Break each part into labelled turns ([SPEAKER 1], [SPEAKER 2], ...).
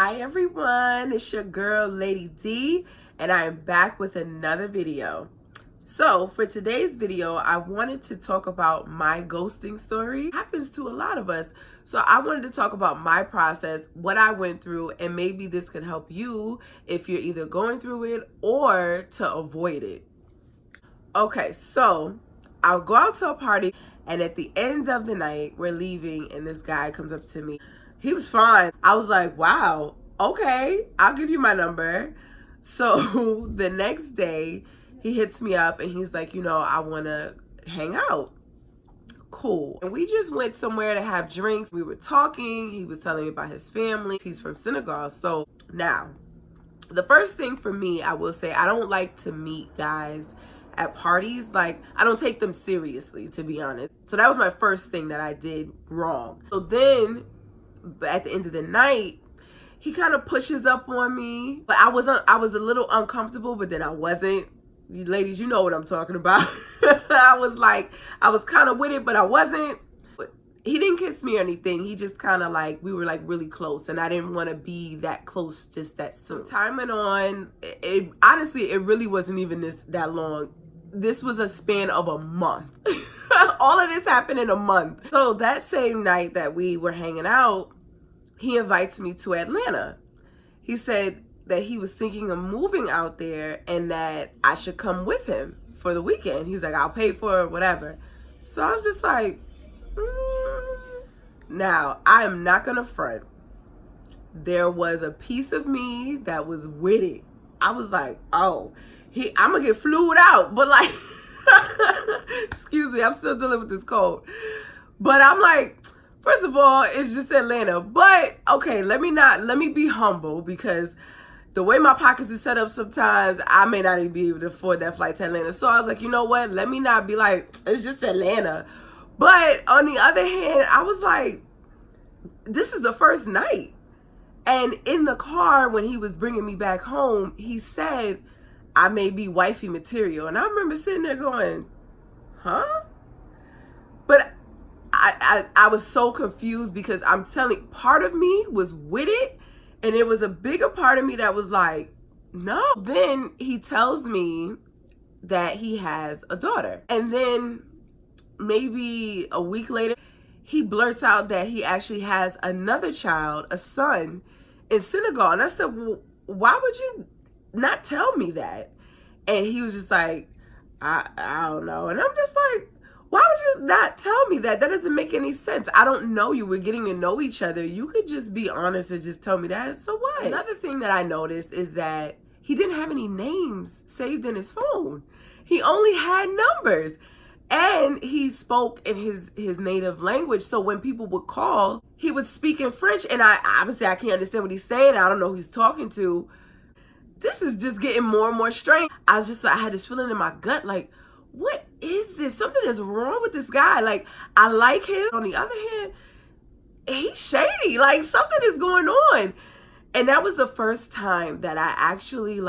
[SPEAKER 1] Hi everyone, it's your girl Lady D, and I am back with another video. So for today's video, I wanted to talk about my ghosting story. It happens to a lot of us. So I wanted to talk about my process, what I went through, and maybe this can help you if you're either going through it or to avoid it. Okay, so I'll go out to a party, and at the end of the night, we're leaving, and this guy comes up to me. He was fine. I was like, wow, okay, I'll give you my number. So the next day, he hits me up and he's like, I want to hang out. Cool. And we just went somewhere to have drinks. We were talking. He was telling me about his family. He's from Senegal. So now, the first thing for me, I will say, I don't like to meet guys at parties. Like, I don't take them seriously, to be honest. So that was my first thing that I did wrong. So then, at the end of the night, he kind of pushes up on me, but I was a little uncomfortable, but then I wasn't. You ladies, you know what I'm talking about. I was kind of with it, but I wasn't. But he didn't kiss me or anything. He just kind of we were really close, and I didn't want to be that close just that soon. Time went on. Honestly, it really wasn't even that long. This was a span of a month. All of this happened in a month. So that same night that we were hanging out, he invites me to Atlanta. He said that he was thinking of moving out there and that I should come with him for the weekend. He's like, I'll pay for it, whatever. So I was just like, Now, I am not gonna front. There was a piece of me that was with it. I was like, oh, I'm gonna get flued out, but excuse me, I'm still dealing with this cold. But I'm like, first of all, it's just Atlanta. But okay, let me be humble, because the way my pockets is set up sometimes, I may not even be able to afford that flight to Atlanta. So I was like, you know what? Let me not be like, it's just Atlanta. But on the other hand, I was like, this is the first night. And in the car, when he was bringing me back home, he said, I may be wifey material. And I remember sitting there going, huh? But I was so confused, because I'm telling, part of me was with it, and it was a bigger part of me that was like, no. Then he tells me that he has a daughter. And then maybe a week later, he blurts out that he actually has another child, a son, in Senegal. And I said, well, why would you not tell me that? And he was just like, I don't know. And I'm just like, why would you not tell me that? That doesn't make any sense. I don't know you. We're getting to know each other. You could just be honest and just tell me that. So what? Another thing that I noticed is that he didn't have any names saved in his phone. He only had numbers. And he spoke in his native language. So when people would call, he would speak in French. And I can't understand what he's saying. I don't know who he's talking to. This is just getting more and more strange. I had this feeling in my gut, like, what is this? Something is wrong with this guy. Like, I like him. On the other hand, he's shady. Like, something is going on. And that was the first time that I actually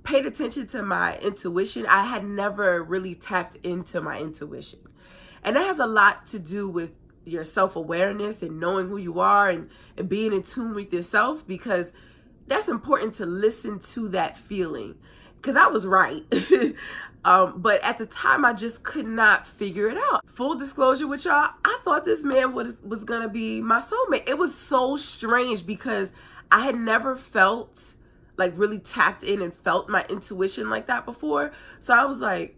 [SPEAKER 1] paid attention to my intuition. I had never really tapped into my intuition. And that has a lot to do with your self-awareness and knowing who you are and being in tune with yourself, because that's important to listen to that feeling. Because I was right. But at the time, I just could not figure it out. Full disclosure with y'all, I thought this man was going to be my soulmate. It was so strange, because I had never felt really tapped in and felt my intuition like that before. So I was like,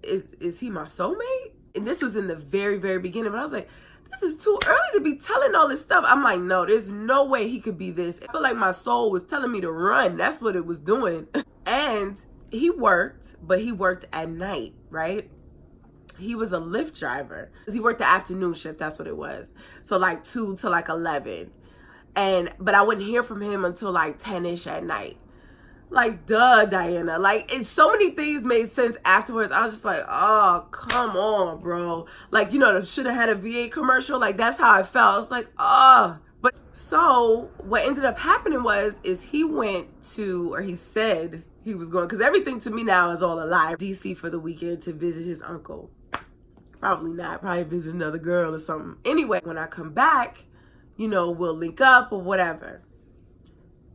[SPEAKER 1] is he my soulmate? And this was in the very, very beginning. But I was like, this is too early to be telling all this stuff. I'm like, no, there's no way he could be this. I feel like my soul was telling me to run. That's what it was doing. And he worked, but he worked at night, right? He was a Lyft driver. He worked the afternoon shift, that's what it was. So 2 to 11. But I wouldn't hear from him until 10-ish at night. Duh, Diana. And so many things made sense afterwards. I was just like, oh, come on, bro. Should have had a V8 commercial. That's how I felt. I was like, oh. But so what ended up happening is he went to, or he said he was going, because everything to me now is all a lie, DC for the weekend to visit his uncle. Probably not. Probably visit another girl or something. Anyway, when I come back, we'll link up or whatever.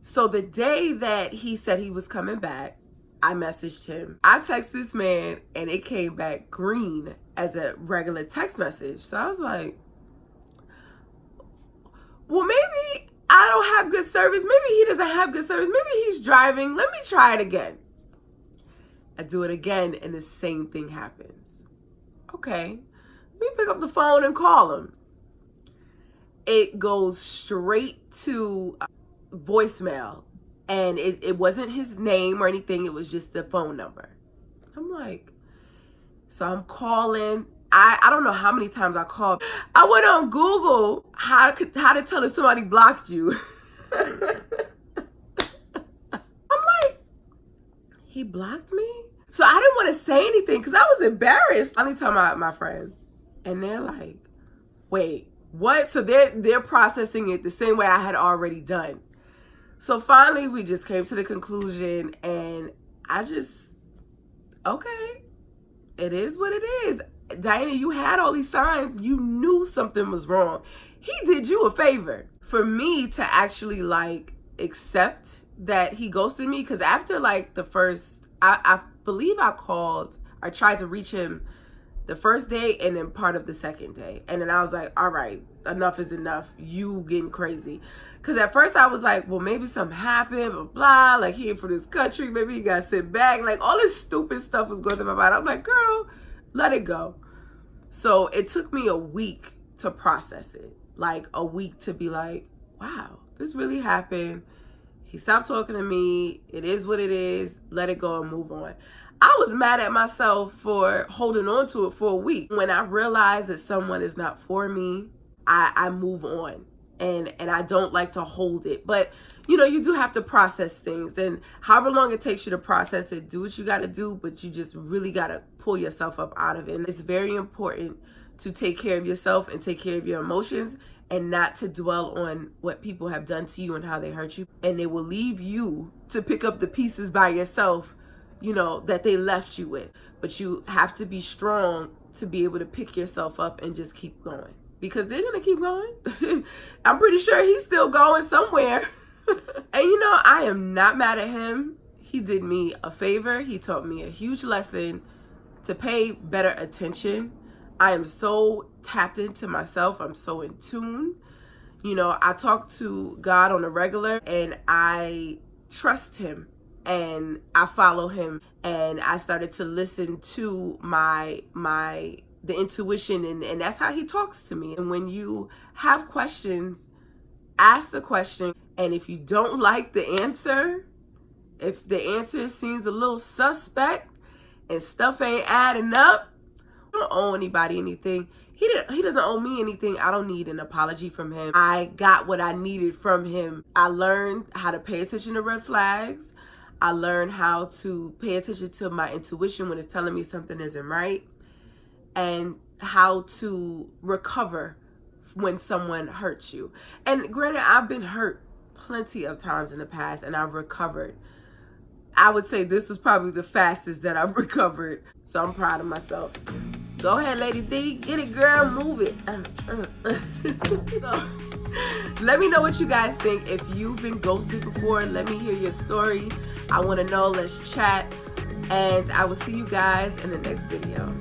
[SPEAKER 1] So the day that he said he was coming back, I messaged him. I texted this man and it came back green as a regular text message. So I was like, well, maybe I don't have good service. Maybe he doesn't have good service. Maybe he's driving. Let me try it again. I do it again and the same thing happens. Okay, let me pick up the phone and call him. It goes straight to voicemail, and it wasn't his name or anything. It was just the phone number. I'm like, so I'm calling. I don't know how many times I called. I went on Google how to tell if somebody blocked you. I'm like, he blocked me? So I didn't want to say anything because I was embarrassed. I only tell my friends, and they're like, wait, what? So they're processing it the same way I had already done. So finally we just came to the conclusion, and I just, okay, it is what it is. Diana, you had all these signs. You knew something was wrong. He did you a favor. For me to actually like accept that he ghosted me, because after like the first, I believe I tried to reach him the first day and then part of the second day. And then I was like, all right, enough is enough. You getting crazy. Because at first I was like, well, maybe something happened, blah, blah. Like, he ain't from this country. Maybe he got sent back. Like, all this stupid stuff was going through my mind. I'm like, girl, let it go. So it took me a week to process it. Like, a week to be like, wow, this really happened. He stopped talking to me. It is what it is. Let it go and move on. I was mad at myself for holding on to it for a week. When I realized that someone is not for me, I move on. And I don't like to hold it. But, you know, you do have to process things. And however long it takes you to process it, do what you got to do. But you just really got to pull yourself up out of it. And it's very important to take care of yourself and take care of your emotions, and not to dwell on what people have done to you and how they hurt you. And they will leave you to pick up the pieces by yourself, you know, that they left you with. But you have to be strong to be able to pick yourself up and just keep going. Because they're going to keep going. I'm pretty sure he's still going somewhere. And you know, I am not mad at him. He did me a favor. He taught me a huge lesson to pay better attention. I am so tapped into myself. I'm so in tune. You know, I talk to God on a regular, and I trust him, and I follow him, and I started to listen to the intuition, and that's how he talks to me. And when you have questions, ask the question, and if you don't like the answer, if the answer seems a little suspect and stuff ain't adding up, I don't owe anybody anything. He doesn't owe me anything. I don't need an apology from him. I got what I needed from him. I learned how to pay attention to red flags. I learned how to pay attention to my intuition when it's telling me something isn't right, and how to recover when someone hurts you. And granted, I've been hurt plenty of times in the past, and I've recovered. I would say this was probably the fastest that I've recovered. So I'm proud of myself. Go ahead, Lady D. Get it, girl. Move it. So, let me know what you guys think. If you've been ghosted before, let me hear your story. I want to know. Let's chat. And I will see you guys in the next video.